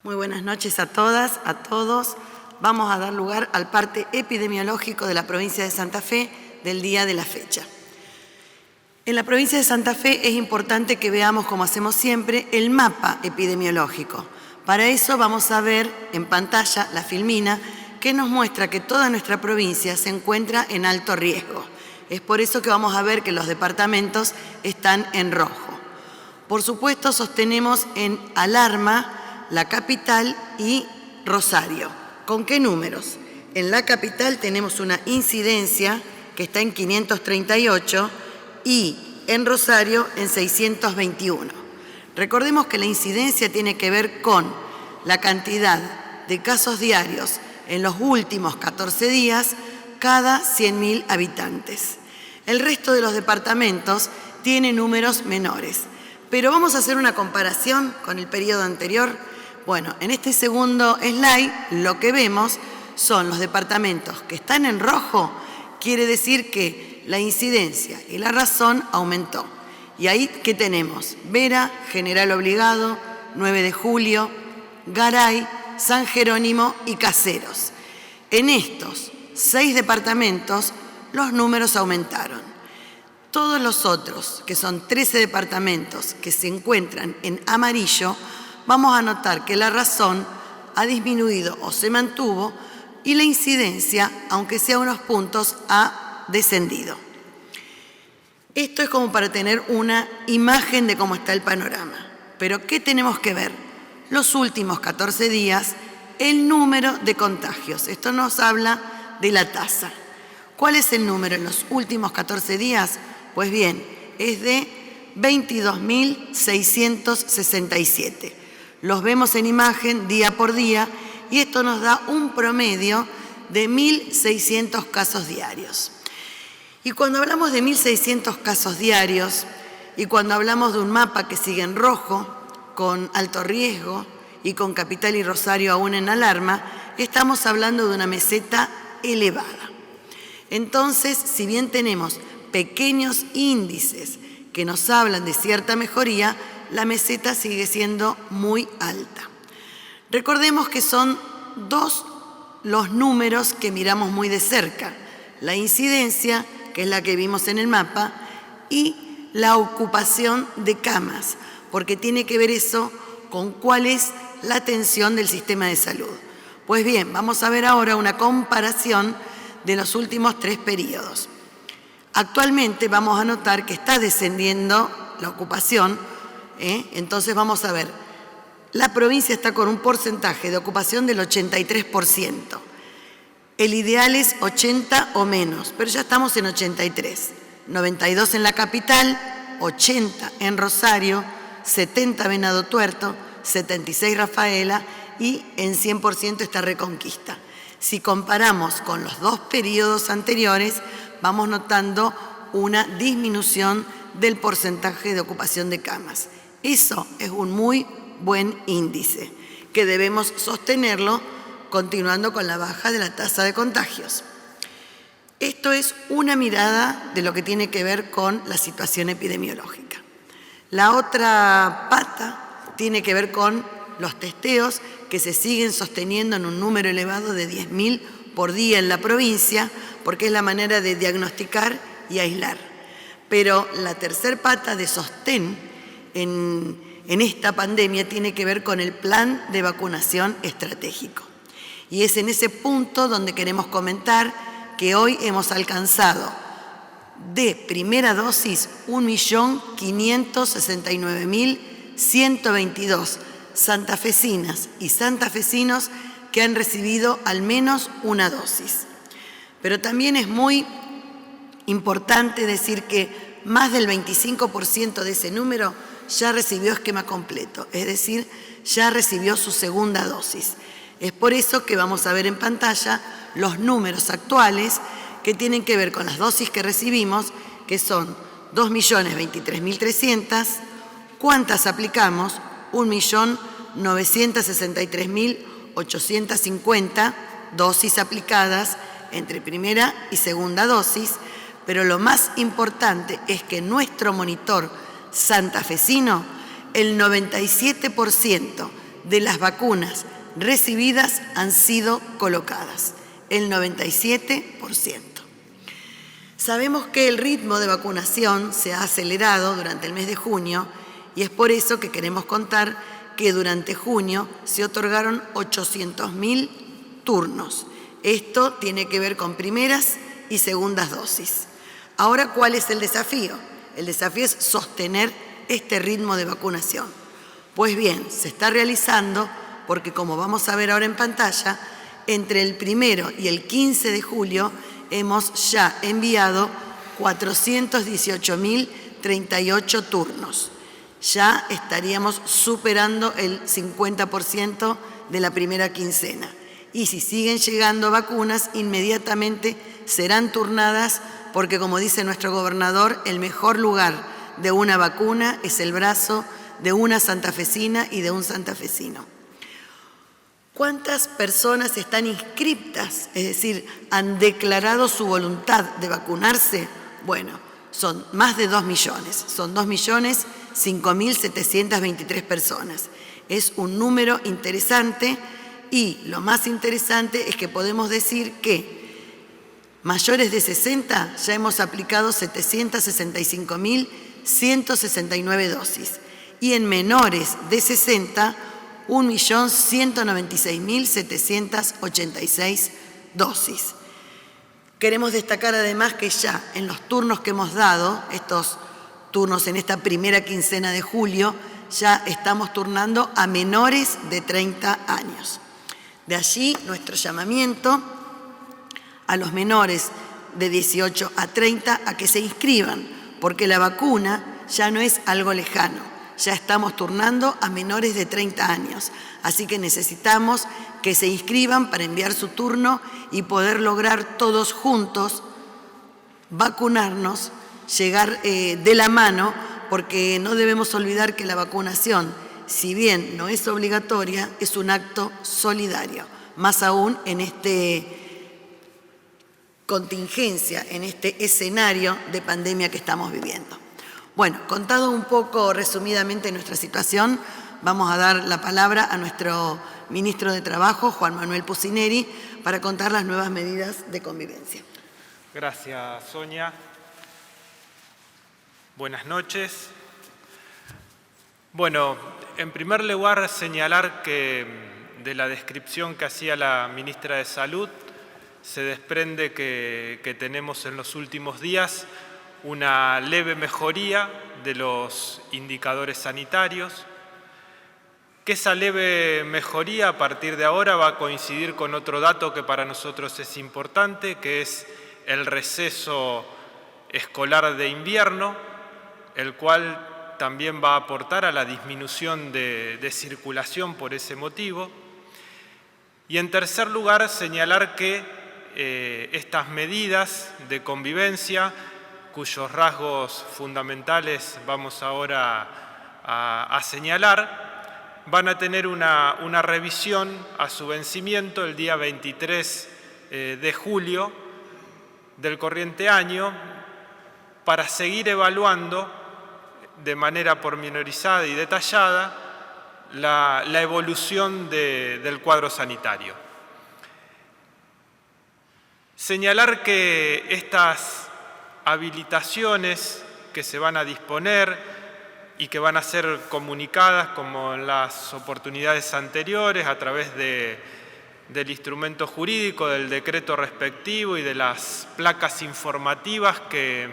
Muy buenas noches a todas, a todos. Vamos a dar lugar al parte epidemiológico de la provincia de Santa Fe del día de la fecha. En la provincia de Santa Fe es importante que veamos, como hacemos siempre, el mapa epidemiológico. Para eso vamos a ver en pantalla la filmina que nos muestra que toda nuestra provincia se encuentra en alto riesgo. Es por eso que vamos a ver que los departamentos están en rojo. Por supuesto, sostenemos en alarma la capital y Rosario. ¿Con qué números? En la capital tenemos una incidencia que está en 538 y en Rosario en 621. Recordemos que la incidencia tiene que ver con la cantidad de casos diarios en los últimos 14 días cada 100.000 habitantes. El resto de los departamentos tiene números menores. Pero vamos a hacer una comparación con el periodo anterior. Bueno, en este segundo slide lo que vemos son los departamentos que están en rojo, quiere decir que la incidencia y la razón aumentó. Y ahí, ¿qué tenemos? Vera, General Obligado, 9 de Julio, Garay, San Jerónimo y Caseros. En estos 6 departamentos los números aumentaron. Todos los otros, que son 13 departamentos que se encuentran en amarillo, vamos a notar que la razón ha disminuido o se mantuvo y la incidencia, aunque sea unos puntos, ha descendido. Esto es como para tener una imagen de cómo está el panorama. Pero ¿qué tenemos que ver? Los últimos 14 días, el número de contagios. Esto nos habla de la tasa. ¿Cuál es el número en los últimos 14 días? Pues bien, es de 22.667. Los vemos en imagen día por día y esto nos da un promedio de 1.600 casos diarios. Y cuando hablamos de 1.600 casos diarios y cuando hablamos de un mapa que sigue en rojo, con alto riesgo y con Capital y Rosario aún en alarma, estamos hablando de una meseta elevada. Entonces, si bien tenemos pequeños índices que nos hablan de cierta mejoría, la meseta sigue siendo muy alta. Recordemos que son dos los números que miramos muy de cerca: la incidencia, que es la que vimos en el mapa, y la ocupación de camas, porque tiene que ver eso con cuál es la atención del sistema de salud. Pues bien, vamos a ver ahora una comparación de los últimos 3 periodos. Actualmente vamos a notar que está descendiendo la ocupación. Entonces vamos a ver, la provincia está con un porcentaje de ocupación del 83%. El ideal es 80 o menos, pero ya estamos en 83. 92 en la capital, 80 en Rosario, 70 Venado Tuerto, 76 Rafaela y en 100% está Reconquista. Si comparamos con los 2 periodos anteriores, vamos notando una disminución del porcentaje de ocupación de camas. Eso es un muy buen índice que debemos sostenerlo continuando con la baja de la tasa de contagios. Esto es una mirada de lo que tiene que ver con la situación epidemiológica. La otra pata tiene que ver con los testeos que se siguen sosteniendo en un número elevado de 10.000 por día en la provincia, porque es la manera de diagnosticar y aislar. Pero la tercer pata de sostén en esta pandemia tiene que ver con el plan de vacunación estratégico. Y es en ese punto donde queremos comentar que hoy hemos alcanzado de primera dosis 1.569.122 santafesinas y santafesinos que han recibido al menos una dosis. Pero también es muy importante decir que más del 25% de ese número ya recibió esquema completo, es decir, ya recibió su segunda dosis. Es por eso que vamos a ver en pantalla los números actuales que tienen que ver con las dosis que recibimos, que son 2.023.300, cuántas aplicamos, 1.963.850 dosis aplicadas entre primera y segunda dosis, pero lo más importante es que nuestro monitor santafesino, el 97% de las vacunas recibidas han sido colocadas, el 97%. Sabemos que el ritmo de vacunación se ha acelerado durante el mes de junio y es por eso que queremos contar que durante junio se otorgaron 800.000 turnos. Esto tiene que ver con primeras y segundas dosis. Ahora, ¿cuál es el desafío? El desafío es sostener este ritmo de vacunación. Pues bien, se está realizando porque, como vamos a ver ahora en pantalla, entre el 1 y el 15 de julio hemos ya enviado 418.038 turnos. Ya estaríamos superando el 50% de la primera quincena. Y si siguen llegando vacunas, inmediatamente serán turnadas porque, como dice nuestro gobernador, el mejor lugar de una vacuna es el brazo de una santafesina y de un santafesino. ¿Cuántas personas están inscriptas? Es decir, han declarado su voluntad de vacunarse. Bueno, son más de 2 millones. Son 2.005.723 personas. Es un número interesante y lo más interesante es que podemos decir que mayores de 60 ya hemos aplicado 765.169 dosis y en menores de 60 1.196.786 dosis. Queremos destacar además que ya en los turnos que hemos dado, estos turnos en esta primera quincena de julio, ya estamos turnando a menores de 30 años. De allí nuestro llamamiento a los menores de 18 a 30 a que se inscriban, porque la vacuna ya no es algo lejano. Ya estamos turnando a menores de 30 años, así que necesitamos que se inscriban para enviar su turno y poder lograr todos juntos vacunarnos, llegar de la mano, porque no debemos olvidar que la vacunación, si bien no es obligatoria, es un acto solidario, más aún en esta contingencia, en este escenario de pandemia que estamos viviendo. Bueno, contado un poco resumidamente nuestra situación, vamos a dar la palabra a nuestro ministro de Trabajo, Juan Manuel Pucineri, para contar las nuevas medidas de convivencia. Gracias, Sonia. Buenas noches. Bueno, en primer lugar, señalar que de la descripción que hacía la ministra de Salud se desprende que tenemos en los últimos días una leve mejoría de los indicadores sanitarios, que esa leve mejoría a partir de ahora va a coincidir con otro dato que para nosotros es importante, que es el receso escolar de invierno, el cual también va a aportar a la disminución de circulación por ese motivo. Y en tercer lugar, señalar que estas medidas de convivencia, cuyos rasgos fundamentales vamos ahora a señalar, van a tener una revisión a su vencimiento el día 23 de julio del corriente año para seguir evaluando de manera pormenorizada y detallada la evolución del cuadro sanitario. Señalar que estas habilitaciones que se van a disponer y que van a ser comunicadas como en las oportunidades anteriores a través del instrumento jurídico, del decreto respectivo y de las placas informativas que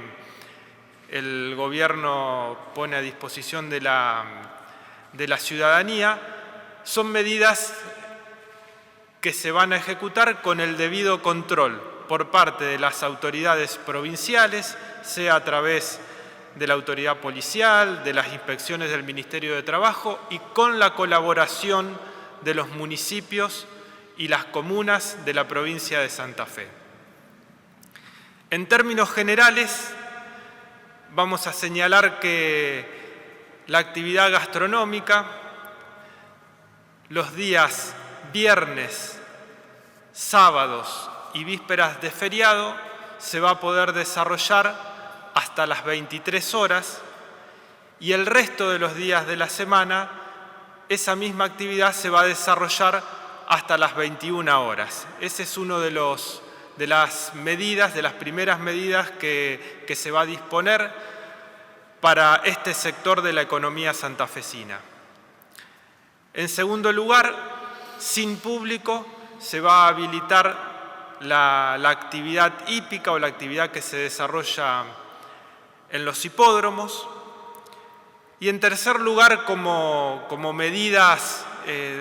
el Gobierno pone a disposición de la ciudadanía, son medidas que se van a ejecutar con el debido control por parte de las autoridades provinciales, sea a través de la autoridad policial, de las inspecciones del Ministerio de Trabajo y con la colaboración de los municipios y las comunas de la provincia de Santa Fe. En términos generales, vamos a señalar que la actividad gastronómica, los días viernes, sábados y vísperas de feriado, se va a poder desarrollar hasta las 23 horas y el resto de los días de la semana esa misma actividad se va a desarrollar hasta las 21 horas. Ese es uno de las primeras medidas que se va a disponer para este sector de la economía santafesina. En segundo lugar, sin público se va a habilitar la actividad hípica o la actividad que se desarrolla en los hipódromos. Y en tercer lugar, como medidas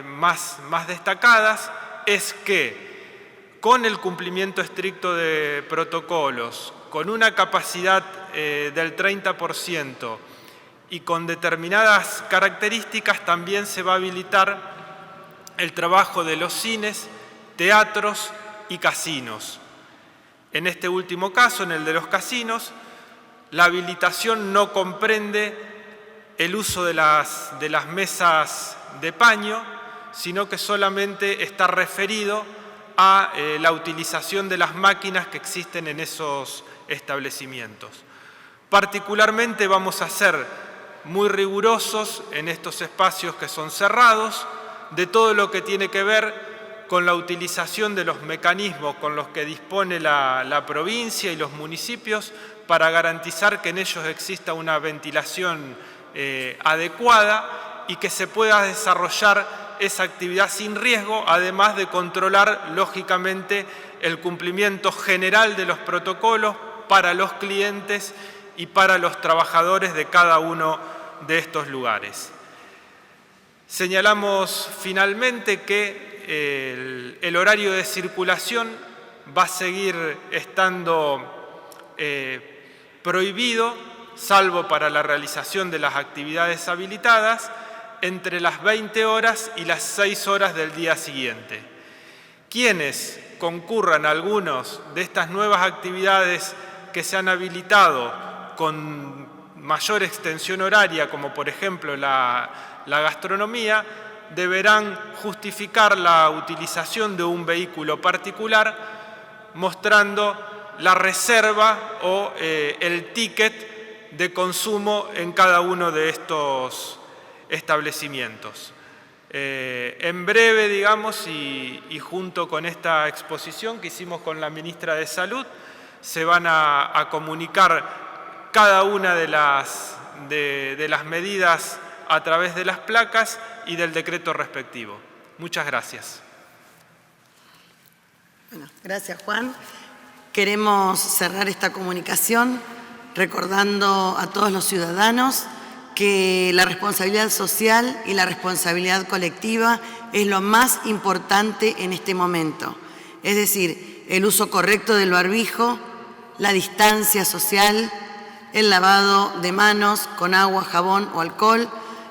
más destacadas, es que con el cumplimiento estricto de protocolos, con una capacidad del 30% y con determinadas características, también se va a habilitar el trabajo de los cines, teatros y casinos. En este último caso, en el de los casinos, la habilitación no comprende el uso de las mesas de paño, sino que solamente está referido a la utilización de las máquinas que existen en esos establecimientos. Particularmente vamos a ser muy rigurosos en estos espacios que son cerrados, de todo lo que tiene que ver con la utilización de los mecanismos con los que dispone la provincia y los municipios para garantizar que en ellos exista una ventilación adecuada y que se pueda desarrollar esa actividad sin riesgo, además de controlar, lógicamente, el cumplimiento general de los protocolos para los clientes y para los trabajadores de cada uno de estos lugares. Señalamos finalmente que el horario de circulación va a seguir estando prohibido, salvo para la realización de las actividades habilitadas, entre las 20 horas y las 6 horas del día siguiente. Quienes concurran a algunos de estas nuevas actividades que se han habilitado con mayor extensión horaria, como por ejemplo la gastronomía, deberán justificar la utilización de un vehículo particular mostrando la reserva o el ticket de consumo en cada uno de estos establecimientos. En breve, digamos, y junto con esta exposición que hicimos con la ministra de Salud, se van a comunicar cada una de las medidas a través de las placas y del decreto respectivo. Muchas gracias. Bueno, gracias, Juan. Queremos cerrar esta comunicación recordando a todos los ciudadanos que la responsabilidad social y la responsabilidad colectiva es lo más importante en este momento. Es decir, el uso correcto del barbijo, la distancia social, el lavado de manos con agua, jabón o alcohol,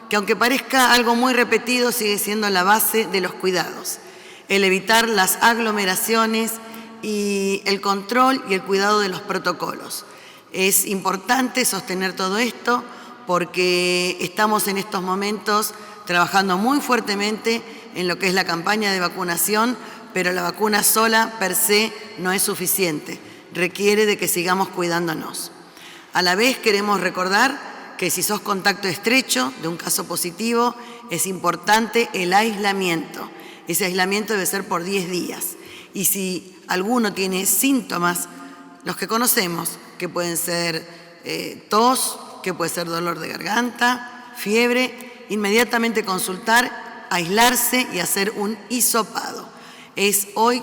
que aunque parezca algo muy repetido, sigue siendo la base de los cuidados. El evitar las aglomeraciones y el control y el cuidado de los protocolos. Es importante sostener todo esto porque estamos en estos momentos trabajando muy fuertemente en lo que es la campaña de vacunación, pero la vacuna sola per se no es suficiente, requiere de que sigamos cuidándonos. A la vez queremos recordar que si sos contacto estrecho de un caso positivo, es importante el aislamiento. Ese aislamiento debe ser por 10 días. Y si alguno tiene síntomas, los que conocemos, que pueden ser tos, que puede ser dolor de garganta, fiebre, inmediatamente consultar, aislarse y hacer un hisopado. Es hoy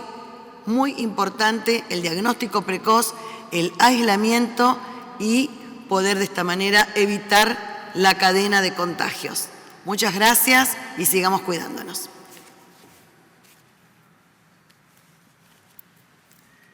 muy importante el diagnóstico precoz, el aislamiento y poder de esta manera evitar la cadena de contagios. Muchas gracias y sigamos cuidándonos.